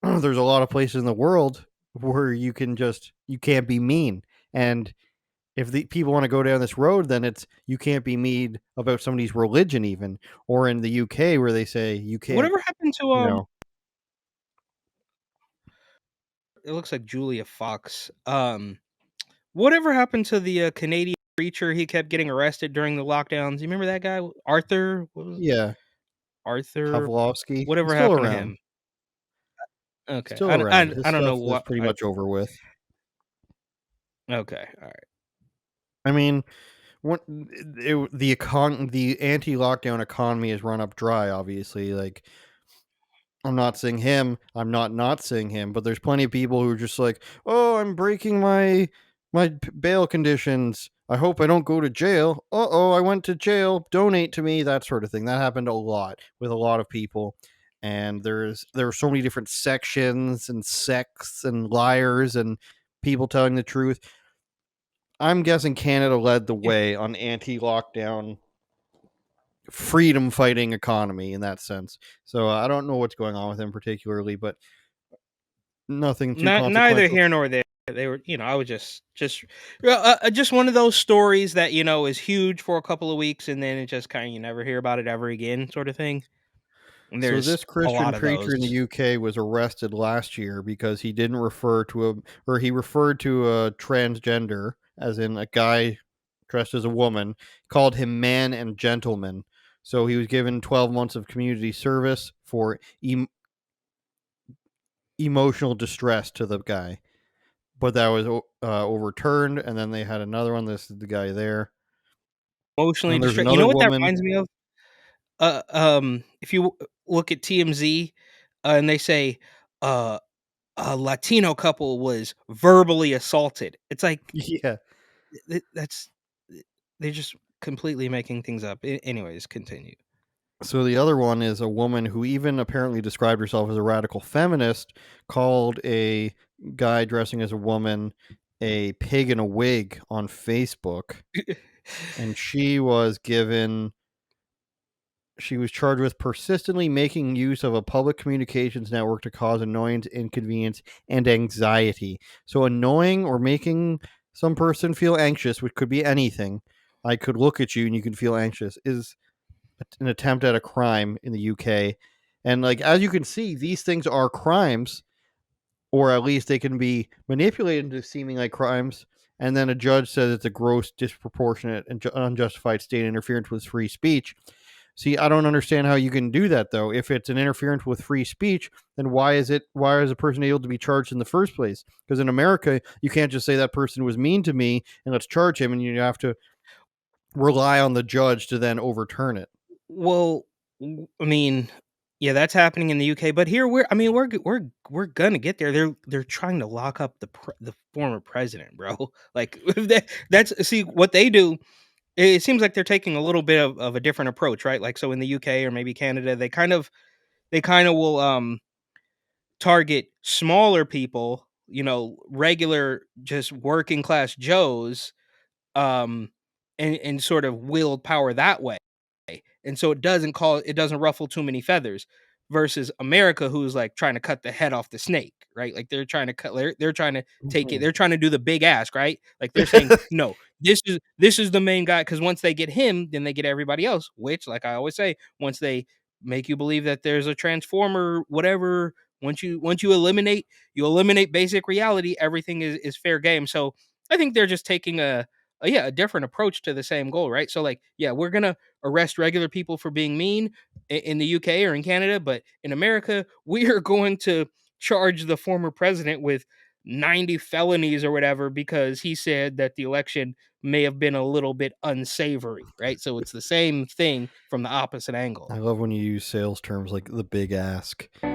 there's a lot of places in the world where you can't be mean. And if the people want to go down this road, then it's you can't be mean about somebody's religion, even. Or in the UK, where they say you can't, Whatever happened to you know, it looks like Julia Fox. Whatever happened to the Canadian preacher? He kept getting arrested during the lockdowns. You remember that guy, Arthur? What was yeah, Arthur? Pavlovsky, he's Whatever still happened to around. him? Okay, Still I around. I, His I don't know stuff is what. pretty much over with. Okay, all right. I mean, the anti-lockdown economy is run up dry. Obviously, like I'm not saying him. I'm not saying him. But there's plenty of people who are just like, oh, I'm breaking my bail conditions. I hope I don't go to jail. Oh, I went to jail. Donate to me. That sort of thing. That happened a lot with a lot of people. And there are so many different sections and sects and liars and people telling the truth. I'm guessing Canada led the Yeah. way on anti-lockdown freedom fighting economy in that sense. So I don't know what's going on with him particularly, but nothing too Not neither consequential. here nor there. They were, I was just one of those stories that is huge for a couple of weeks, and then it just kind of you never hear about it ever again, sort of thing. And So there's this a Christian lot of preacher those. in the UK was arrested last year because he didn't refer to he referred to a transgender, as in a guy dressed as a woman, called him man and gentleman. So he was given 12 months of community service for emotional distress to the guy. But that was overturned, and then they had another one. This is the guy there. And Emotionally then there's distressed. You another know what that woman. reminds me of? If you look at TMZ, and they say, uh, a Latino couple was verbally assaulted. It's like Yeah. that's they're just completely making things up. Anyways, continue. So the other one is a woman who even apparently described herself as a radical feminist, called a guy dressing as a woman a pig in a wig on Facebook, and she was charged with persistently making use of a public communications network to cause annoyance, inconvenience, and anxiety. So annoying or making some person feel anxious, which could be anything. I could look at you and you can feel anxious, is an attempt at a crime in the UK. And like as you can see, these things are crimes, or at least they can be manipulated into seeming like crimes. And then a judge says it's a gross, disproportionate, and unjustified state interference with free speech. See, I don't understand how you can do that though. If it's an interference with free speech, then why is a person able to be charged in the first place? Because in America, you can't just say that person was mean to me and let's charge him, and you have to rely on the judge to then overturn it. Well, I mean, yeah, that's happening in the UK, but here I mean, we're gonna get there. They're trying to lock up the former president, bro. Like that's see what they do. It seems like they're taking a little bit of a different approach, right? Like so in the UK or maybe Canada, they kind of will target smaller people, regular just working class Joes, um, and sort of wield power that way. And so it doesn't ruffle too many feathers versus America, who's like trying to cut the head off the snake, right? Like they're trying to take it, Mhm. they're trying to do the big ask, right? Like they're saying, no, this is the main guy, because once they get him, then they get everybody else, which, like I always say, once they make you believe that there's a transformer, whatever, once you eliminate basic reality, everything is fair game. So I think they're just taking a different approach to the same goal, right? So like, yeah, we're gonna arrest regular people for being mean in the UK or in Canada, but in America, we are going to charge the former president with 90 felonies or whatever because he said that the election may have been a little bit unsavory, right? So it's the same thing from the opposite angle. I love when you use sales terms like the big ask. Turn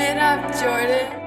it up, Jordan.